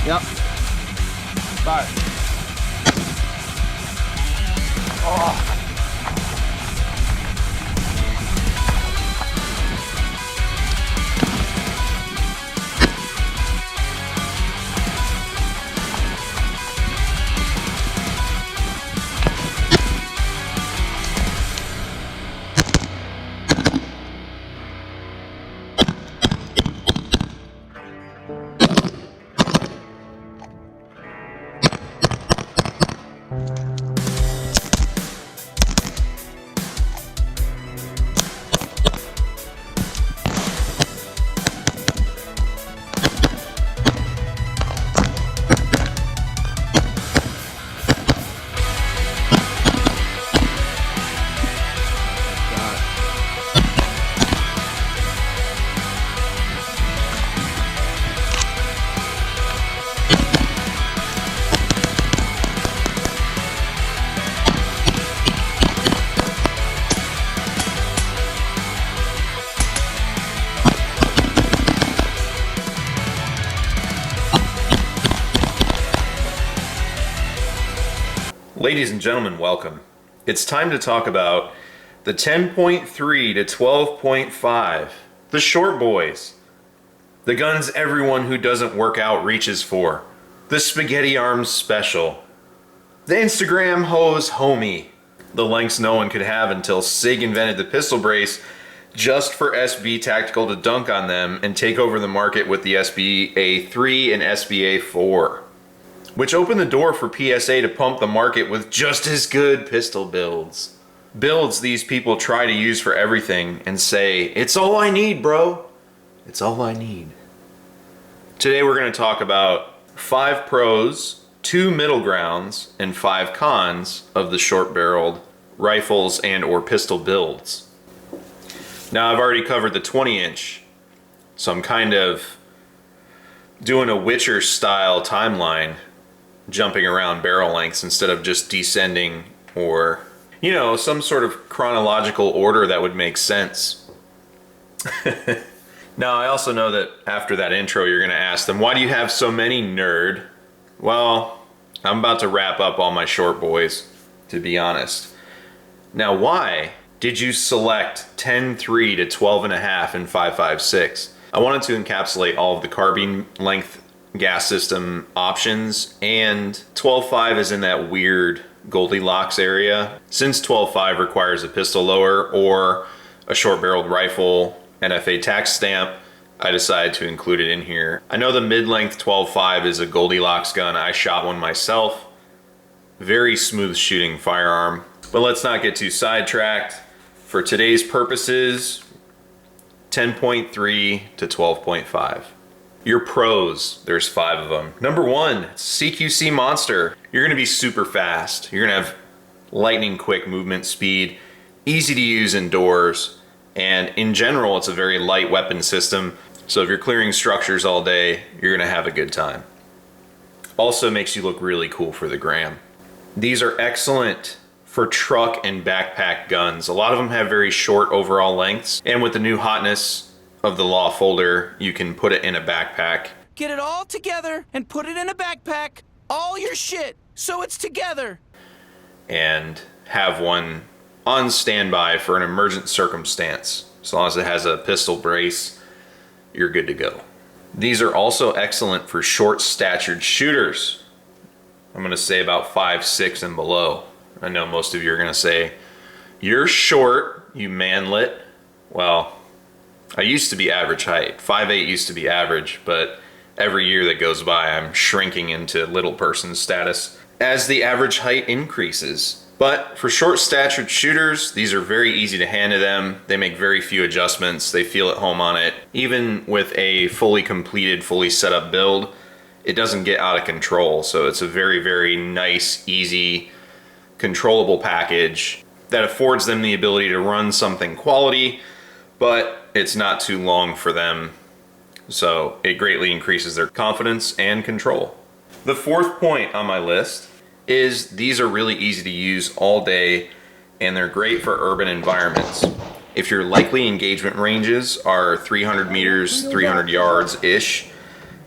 Yep. Bye. Oh. Ladies and gentlemen, welcome. It's time to talk about the 10.3 to 12.5, the short boys, the guns everyone who doesn't work out reaches for, the Spaghetti Arms Special, the Instagram hose homie, the lengths no one could have until SIG invented the pistol brace just for SB Tactical to dunk on them and take over the market with the SBA3 and SBA4. Which opened the door for PSA to pump the market with just as good pistol builds. Builds these people try to use for everything and say, it's all I need, bro. It's all I need. Today we're going to talk about 5 pros, 2 middle grounds, and 5 cons of the short-barreled rifles and or pistol builds. Now I've already covered the 20-inch, so I'm kind of doing a Witcher style timeline, jumping around barrel lengths instead of just descending or, you know, some sort of chronological order that would make sense. Now, I also know that after that intro, you're going to ask them, why do you have so many, nerd? Well, I'm about to wrap up all my short boys, to be honest. Now, why did you select 10.3 to 12.5 and 5.56? I wanted to encapsulate all of the carbine length gas system options, and 12.5 is in that weird Goldilocks area. Since 12.5 requires a pistol lower or a short-barreled rifle NFA tax stamp, I decided to include it in here. I know the mid-length 12.5 is a Goldilocks gun. I shot one myself. Very smooth shooting firearm. But let's not get too sidetracked. For today's purposes, 10.3 to 12.5. Your pros, there's 5 of them. Number 1, CQC Monster. You're gonna be super fast. You're gonna have lightning quick movement speed, easy to use indoors, and in general, it's a very light weapon system. So if you're clearing structures all day, you're gonna have a good time. Also makes you look really cool for the gram. These are excellent for truck and backpack guns. A lot of them have very short overall lengths, and with the new hotness of the Law folder, you can put it in a backpack. Get it all together and put it in a backpack. All your shit, so it's together. And have one on standby for an emergent circumstance. As long as it has a pistol brace, you're good to go. These are also excellent for short-statured shooters. I'm gonna say about 5'6" and below. I know most of you are gonna say, you're short, you manlet. Well, I used to be average height. 5'8" used to be average, but every year that goes by, I'm shrinking into little person status as the average height increases. But for short-statured shooters, these are very easy to hand to them. They make very few adjustments. They feel at home on it. Even with a fully completed, fully set up build, it doesn't get out of control. So it's a very, very nice, easy, controllable package that affords them the ability to run something quality, but it's not too long for them. So it greatly increases their confidence and control. The 4th point on my list is these are really easy to use all day, and they're great for urban environments. If your likely engagement ranges are 300 meters, 300 yards-ish,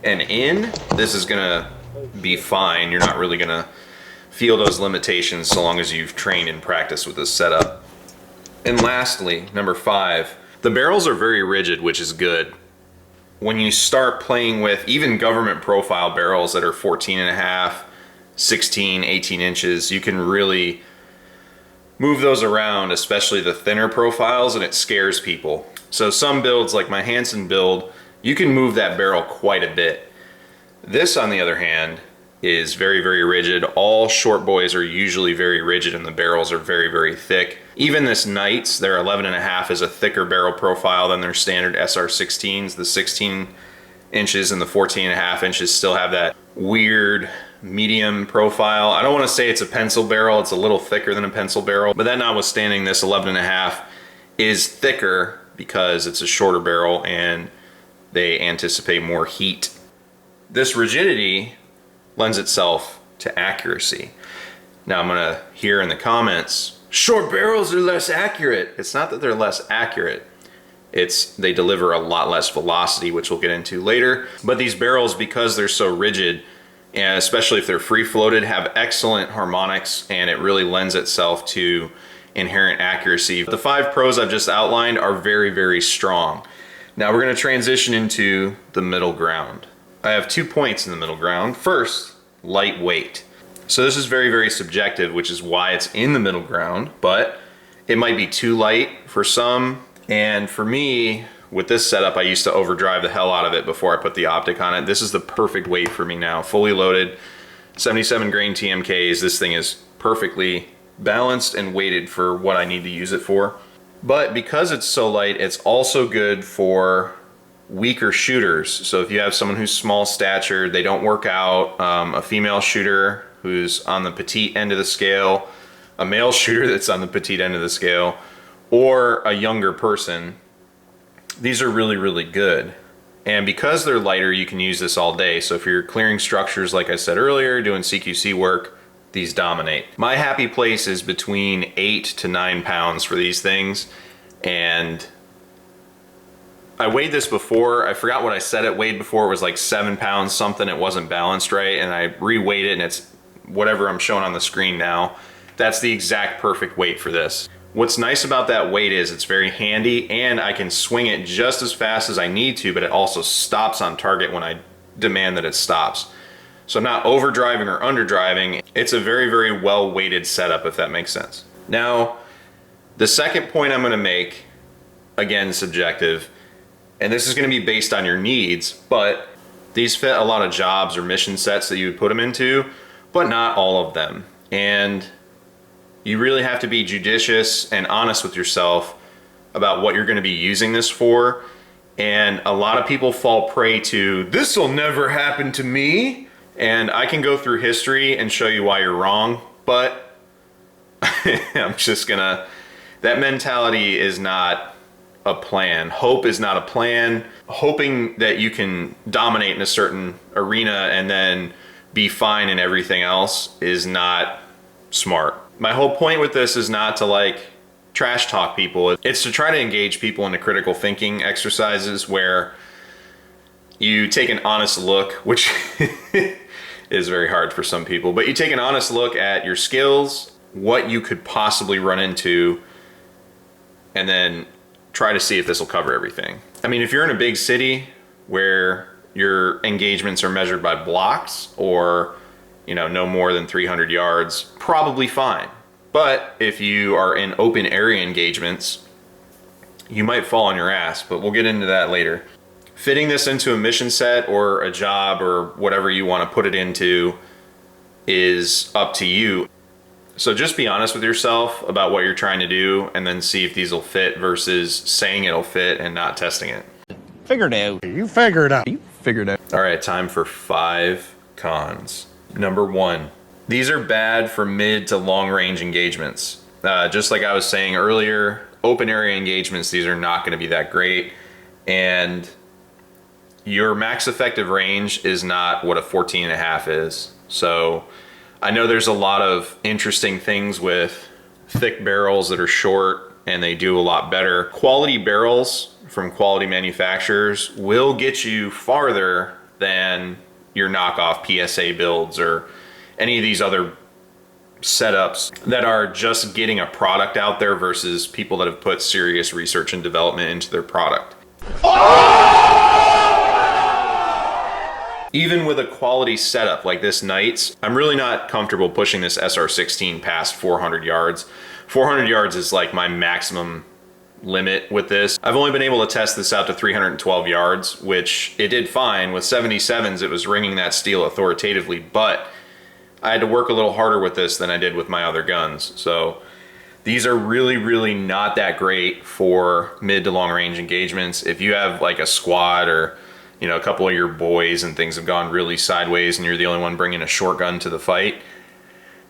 and in, this is gonna be fine. You're not really gonna feel those limitations so long as you've trained and practiced with this setup. And lastly, number 5, the barrels are very rigid, which is good. When you start playing with even government profile barrels that are 14.5, 16, 18 inches, you can really move those around, especially the thinner profiles, and it scares people. So some builds, like my Hansen build, you can move that barrel quite a bit. This, on the other hand, is very, very rigid. All short boys are usually very rigid, and the barrels are very, very thick. Even this Knights, their 11.5 is a thicker barrel profile than their standard SR16s. The 16 inches and the 14.5 inches still have that weird medium profile. I don't want to say it's a pencil barrel. It's a little thicker than a pencil barrel, but that notwithstanding, this 11.5 is thicker because it's a shorter barrel and they anticipate more heat. This rigidity lends itself to accuracy. Now I'm gonna hear in the comments, short barrels are less accurate. It's not that they're less accurate. It's they deliver a lot less velocity, which we'll get into later. But these barrels, because they're so rigid, and especially if they're free floated, have excellent harmonics, and it really lends itself to inherent accuracy. The 5 pros I've just outlined are very, very strong. Now we're gonna transition into the middle ground. I have 2 points in the middle ground. First, lightweight. So this is very, very subjective, which is why it's in the middle ground, but it might be too light for some. And for me, with this setup, I used to overdrive the hell out of it before I put the optic on it. This is the perfect weight for me now. Fully loaded, 77 grain TMKs. This thing is perfectly balanced and weighted for what I need to use it for. But because it's so light, it's also good for weaker shooters. So if you have someone who's small statured, they don't work out, a female shooter who's on the petite end of the scale, a male shooter that's on the petite end of the scale, or a younger person, these are really, really good. And because they're lighter, you can use this all day. So if you're clearing structures, like I said earlier, doing CQC work, these dominate. My happy place is between 8 to 9 pounds for these things. And I weighed this before. I forgot what I said it weighed before. It was like 7 pounds something. It wasn't balanced right. And I re-weighed it, and it's whatever I'm showing on the screen now. That's the exact perfect weight for this. What's nice about that weight is it's very handy, and I can swing it just as fast as I need to, but it also stops on target when I demand that it stops. So I'm not overdriving or underdriving. It's a very, very well weighted setup, if that makes sense. Now, the second point I'm gonna make, again, subjective, and this is gonna be based on your needs, but these fit a lot of jobs or mission sets that you would put them into, but not all of them. And you really have to be judicious and honest with yourself about what you're going to be using this for. And a lot of people fall prey to, this'll never happen to me. And I can go through history and show you why you're wrong, but I'm just gonna, that mentality is not a plan. Hope is not a plan. Hoping that you can dominate in a certain arena and then be fine in everything else is not smart. My whole point with this is not to like trash talk people. It's to try to engage people into critical thinking exercises where you take an honest look, which is very hard for some people, but you take an honest look at your skills, what you could possibly run into, and then try to see if this will cover everything. I mean, if you're in a big city where your engagements are measured by blocks or, you know, no more than 300 yards, probably fine. But if you are in open area engagements, you might fall on your ass, but we'll get into that later. Fitting this into a mission set or a job or whatever you want to put it into is up to you. So just be honest with yourself about what you're trying to do and then see if these will fit versus saying it'll fit and not testing it. Figured out. You figure it out. You figured out. All right, time for 5 cons. Number 1, these are bad for mid to long range engagements. Just like I was saying earlier, open area engagements, these are not going to be that great. And your max effective range is not what a 14.5 is. So I know there's a lot of interesting things with thick barrels that are short and they do a lot better. Quality barrels from quality manufacturers will get you farther than your knockoff PSA builds or any of these other setups that are just getting a product out there versus people that have put serious research and development into their product. Even with a quality setup like this Knights, I'm really not comfortable pushing this SR16 past 400 yards. 400 yards is like my maximum limit with this. I've only been able to test this out to 312 yards, which it did fine. With 77s, it was ringing that steel authoritatively, but I had to work a little harder with this than I did with my other guns. So these are really, really not that great for mid to long range engagements. If you have like a squad or, you know, a couple of your boys and things have gone really sideways and you're the only one bringing a short gun to the fight,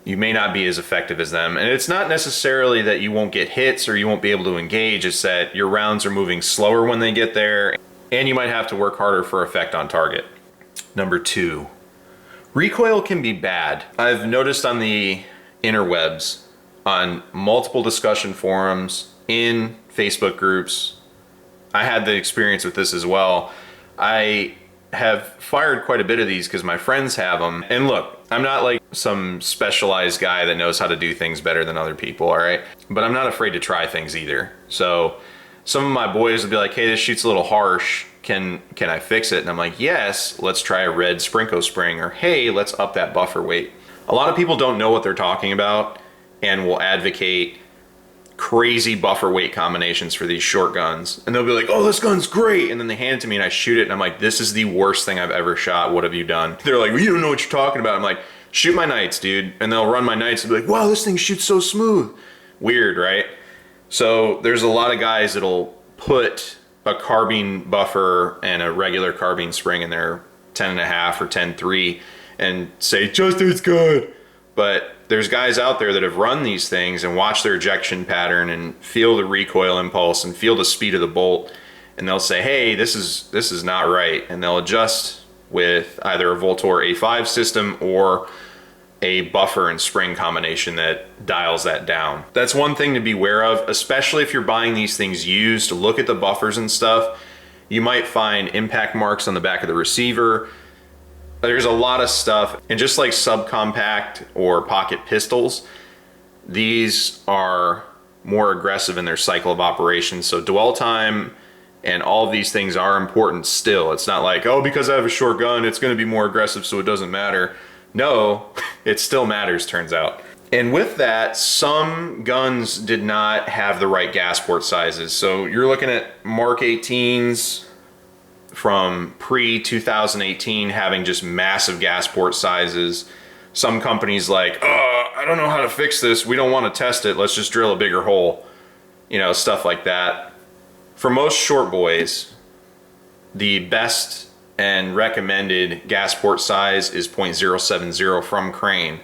you may not be as effective as them. And it's not necessarily that you won't get hits or you won't be able to engage, it's that your rounds are moving slower when they get there and you might have to work harder for effect on target. Number 2, recoil can be bad. I've noticed on the interwebs, on multiple discussion forums, in Facebook groups, I had the experience with this as well. I have fired quite a bit of these because my friends have them. And look, I'm not like some specialized guy that knows how to do things better than other people, all right? But I'm not afraid to try things either. So some of my boys will be like, hey, this shoots a little harsh. Can I fix it? And I'm like, yes, let's try a red Sprinko spring, or hey, let's up that buffer weight. A lot of people don't know what they're talking about and will advocate crazy buffer weight combinations for these short guns. And they'll be like, oh, this gun's great. And then they hand it to me and I shoot it and I'm like, this is the worst thing I've ever shot. What have you done? They're like, well, you don't know what you're talking about. I'm like, shoot my Knights, dude. And they'll run my Knights and be like, wow, this thing shoots so smooth. Weird, right? So there's a lot of guys that'll put a carbine buffer and a regular carbine spring in their 10.5 or 10.3 and say, just as good. But there's guys out there that have run these things and watched their ejection pattern and feel the recoil impulse and feel the speed of the bolt, and they'll say, hey, this is not right, and they'll adjust with either a Voltor A5 system or a buffer and spring combination that dials that down. That's one thing to be aware of, especially if you're buying these things used. To look at the buffers and stuff. You might find impact marks on the back of the receiver. There's a lot of stuff, and just like subcompact or pocket pistols, these are more aggressive in their cycle of operation. So dwell time and all of these things are important still. It's not like, oh, because I have a short gun, it's going to be more aggressive, so it doesn't matter. No, it still matters, turns out. And with that, some guns did not have the right gas port sizes. So you're looking at Mark 18s from pre-2018 having just massive gas port sizes. Some companies like, oh, I don't know how to fix this. We don't want to test it. Let's just drill a bigger hole. You know, stuff like that. For most short boys, The best and recommended gas port size is 0.070 from Crane.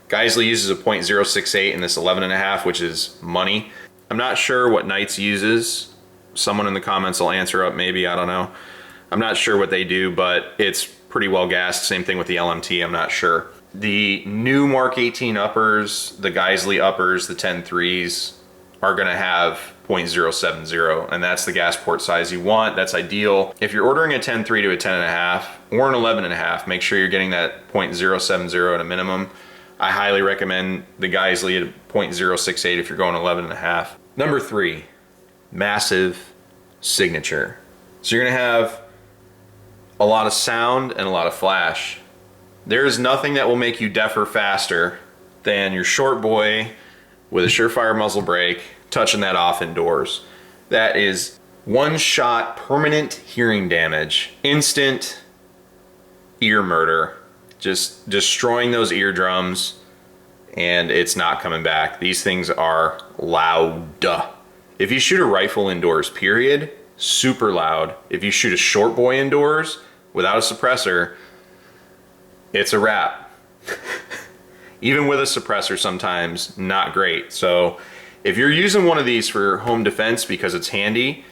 Geisley uses a 0.068 in this 11.5, which is money. I'm not sure what Knights uses. Someone in the comments will answer up maybe, I don't know. I'm not sure what they do, but it's pretty well gassed. Same thing with the LMT, I'm not sure. The new Mark 18 uppers, the Geisley uppers, the 10.3s are gonna have 0.070, and that's the gas port size you want. That's ideal. If you're ordering a 10.3 to a 10.5 or an 11.5, make sure you're getting that 0.070 at a minimum. I highly recommend the Geisley at 0.068 if you're going 11.5. Number 3, massive signature. So you're gonna have a lot of sound and a lot of flash. There is nothing that will make you deafer faster than your short boy with a surefire muzzle brake touching that off indoors. That is one shot permanent hearing damage, instant ear murder, just destroying those eardrums, and it's not coming back. These things are loud. If you shoot a rifle indoors, period, super loud. If you shoot a short boy indoors without a suppressor, it's a wrap. Even with a suppressor sometimes, not great. So if you're using one of these for home defense because it's handy,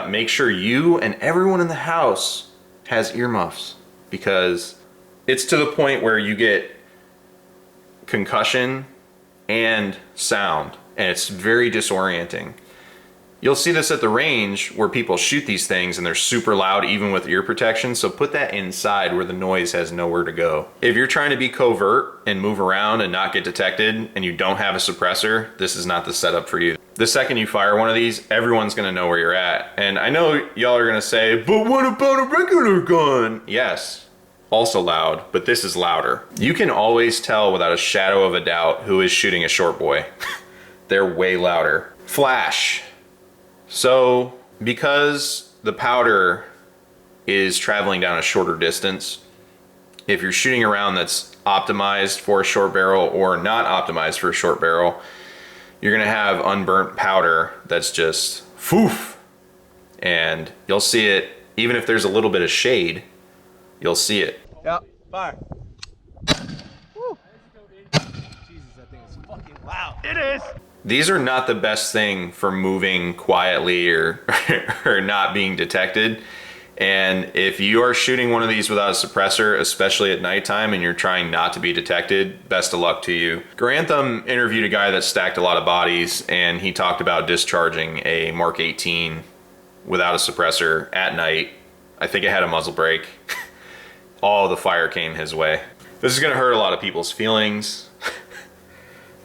make sure you and everyone in the house has earmuffs, because it's to the point where you get concussion and sound, and it's very disorienting. You'll see this at the range where people shoot these things and they're super loud even with ear protection, so put that inside where the noise has nowhere to go. If you're trying to be covert and move around and not get detected and you don't have a suppressor, this is not the setup for you. The second you fire one of these, everyone's gonna know where you're at. And I know y'all are gonna say, but what about a regular gun? Yes, also loud, but this is louder. You can always tell without a shadow of a doubt who is shooting a short boy. They're way louder. Flash. So because the powder is traveling down a shorter distance, if you're shooting a round that's optimized for a short barrel or not optimized for a short barrel, you're gonna have unburnt powder that's just foof. And you'll see it, even if there's a little bit of shade, you'll see it. Yep, fire. Woo. Jesus, that thing is fucking loud. It is. These are not the best thing for moving quietly or, or not being detected. And if you are shooting one of these without a suppressor, especially at nighttime, and you're trying not to be detected, best of luck to you. Grantham interviewed a guy that stacked a lot of bodies, and he talked about discharging a Mark 18 without a suppressor at night. I think it had a muzzle brake. All the fire came his way. This is gonna hurt a lot of people's feelings.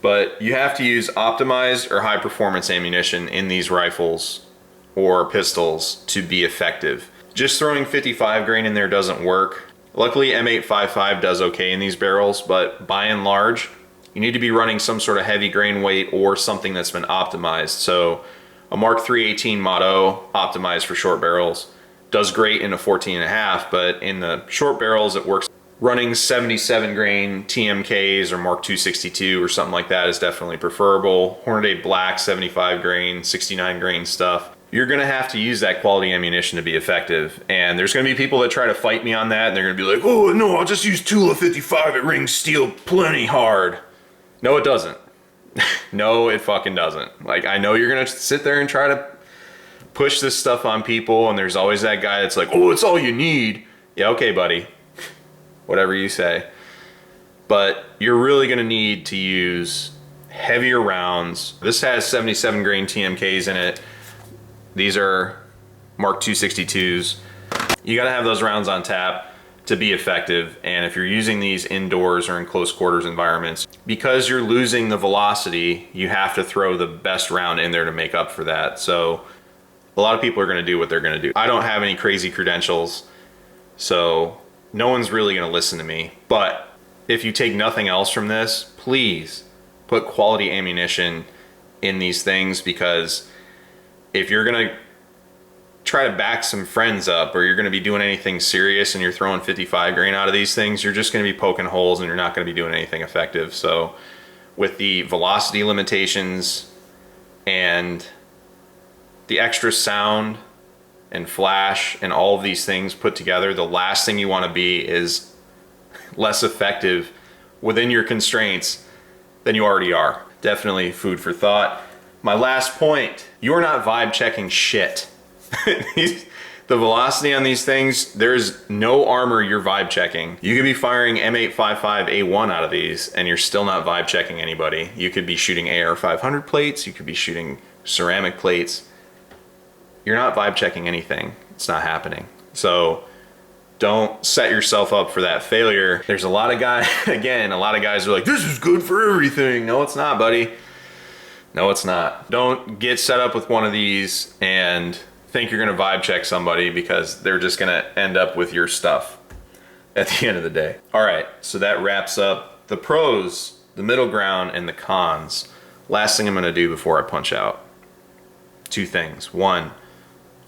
But you have to use optimized or high performance ammunition in these rifles or pistols to be effective. Just throwing 55 grain in there doesn't work. Luckily M855 does okay in these barrels, but by and large, you need to be running some sort of heavy grain weight or something that's been optimized. So a Mark 318 Mod O optimized for short barrels does great in a 14.5, but in the short barrels it works. Running 77 grain TMKs or Mark 262 or something like that is definitely preferable. Hornady Black 75 grain, 69 grain stuff. You're gonna have to use that quality ammunition to be effective. And there's gonna be people that try to fight me on that, and they're gonna be like, oh no, I'll just use Tula 55, it rings steel plenty hard. No, it doesn't. No, it fucking doesn't. Like, I know you're gonna sit there and try to push this stuff on people, and there's always that guy that's like, oh, it's all you need. Yeah, okay, buddy. Whatever you say. But you're really gonna need to use heavier rounds. This has 77 grain TMKs in it. These are Mark 262s. You gotta have those rounds on tap to be effective. And if you're using these indoors or in close quarters environments, because you're losing the velocity, you have to throw the best round in there to make up for that. So a lot of people are gonna do what they're gonna do. I don't have any crazy credentials, so no one's really gonna listen to me. But if you take nothing else from this, please put quality ammunition in these things, because if you're gonna try to back some friends up, or you're gonna be doing anything serious and you're throwing 55 grain out of these things, you're just gonna be poking holes and you're not gonna be doing anything effective. So with the velocity limitations and the extra sound and flash and all of these things put together, the last thing you want to be is less effective within your constraints than you already are. Definitely food for thought. My last point, you're not vibe checking shit. The velocity on these things, there's no armor you're vibe checking. You could be firing M855A1 out of these and you're still not vibe checking anybody. You could be shooting AR500 plates, you could be shooting ceramic plates. You're not vibe checking anything. It's not happening. So don't set yourself up for that failure. There's a lot of guys, again, a lot of guys are like, this is good for everything. No, it's not, buddy. No, it's not. Don't get set up with one of these and think you're gonna vibe check somebody, because they're just gonna end up with your stuff at the end of the day. All right, so that wraps up the pros, the middle ground, and the cons. Last thing I'm gonna do before I punch out. Two things. One,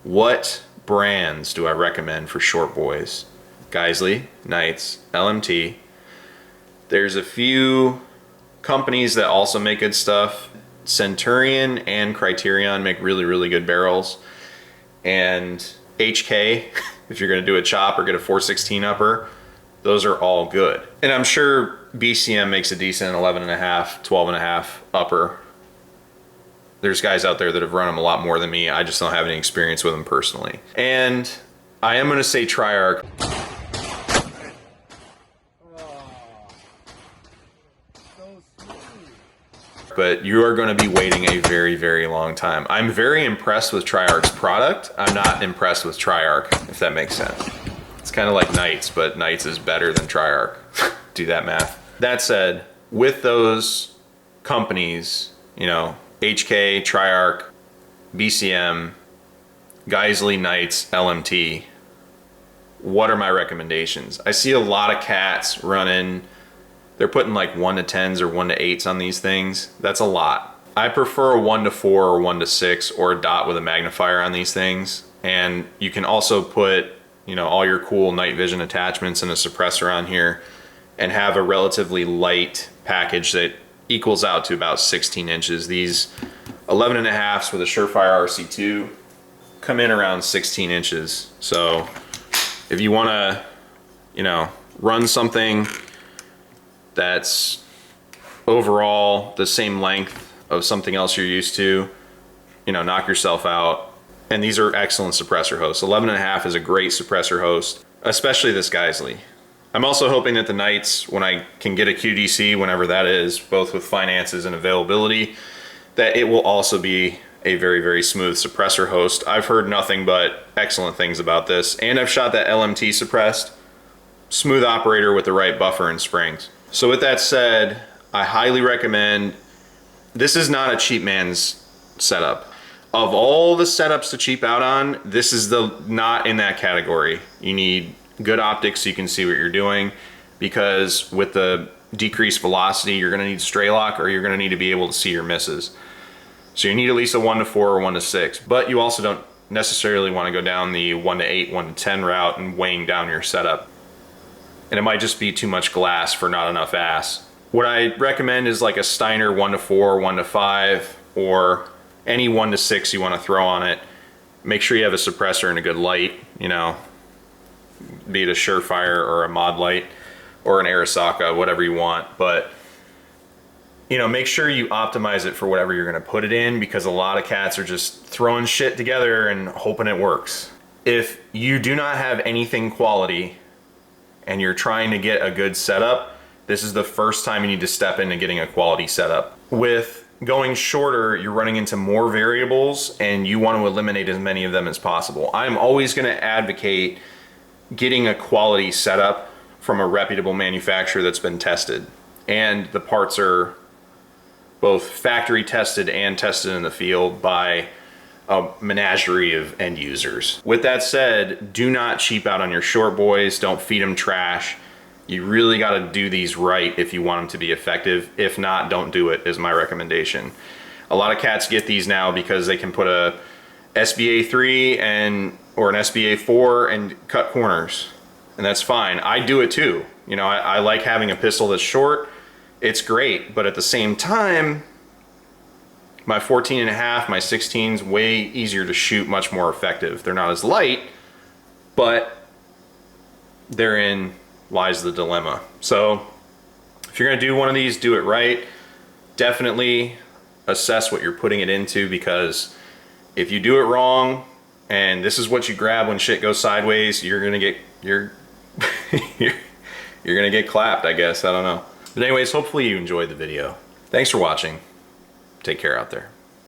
what brands do I recommend for short boys? Geissele, Knights, LMT. There's a few companies that also make good stuff. Centurion and Criterion make really, really good barrels. And HK, if you're gonna do a chop or get a 416 upper, those are all good. And I'm sure BCM makes a decent 11.5, 12.5 upper. There's guys out there that have run them a lot more than me. I just don't have any experience with them personally. And I am gonna say Triarc. But you are going to be waiting a very, very long time. I'm very impressed with Triarc's product. I'm not impressed with Triarc, if that makes sense. It's kind of like Knights, but Knights is better than Triarc. Do that math. That said, with those companies, you know, HK, Triarc, BCM, Geissele, Knights, LMT, what are my recommendations? I see a lot of cats running. They're putting like 1 to 10s or 1 to 8s on these things. That's a lot. I prefer a 1 to 4 or 1 to 6 or a dot with a magnifier on these things. And you can also put, you know, all your cool night vision attachments and a suppressor on here and have a relatively light package that equals out to about 16 inches. These 11.5s with a Surefire RC2 come in around 16 inches. So if you want to, you know, run something that's overall the same length of something else you're used to, you know, knock yourself out. And these are excellent suppressor hosts. 11.5 is a great suppressor host, especially this Geissele. I'm also hoping that the Knights, when I can get a QDC, whenever that is, both with finances and availability, that it will also be a very, very smooth suppressor host. I've heard nothing but excellent things about this. And I've shot that LMT suppressed. Smooth operator with the right buffer and springs. So with that said, I highly recommend, this is not a cheap man's setup. Of all the setups to cheap out on, this is not in that category. You need good optics so you can see what you're doing, because with the decreased velocity, you're gonna need stray lock, or you're gonna need to be able to see your misses. So you need at least a 1 to 4 or 1 to 6, but you also don't necessarily wanna go down the 1 to 8, 1 to 10 route and weighing down your setup. And it might just be too much glass for not enough ass. What I recommend is like a Steiner 1 to 4, 1 to 5, or any 1 to 6 you want to throw on it. Make sure you have a suppressor and a good light, you know, be it a Surefire or a mod light or an Arisaka, whatever you want. But, you know, make sure you optimize it for whatever you're going to put it in, because a lot of cats are just throwing shit together and hoping it works. If you do not have anything quality and you're trying to get a good setup, this is the first time you need to step into getting a quality setup. With going shorter, you're running into more variables and you want to eliminate as many of them as possible. I'm always going to advocate getting a quality setup from a reputable manufacturer that's been tested, and the parts are both factory tested and tested in the field by a menagerie of end users. With that said, do not cheap out on your short boys. Don't feed them trash. You really got to do these right if you want them to be effective. If not, don't do it, is my recommendation. A lot of cats get these now because they can put a SBA 3 or an SBA 4 and cut corners, and that's fine. I do it too. You know, I like having a pistol that's short. It's great, but at the same time, My 14.5, my 16's way easier to shoot, much more effective. They're not as light, but therein lies the dilemma. So if you're gonna do one of these, do it right. Definitely assess what you're putting it into, because if you do it wrong and this is what you grab when shit goes sideways, you're gonna get you're gonna get clapped, I guess. I don't know. But anyways, hopefully you enjoyed the video. Thanks for watching. Take care out there.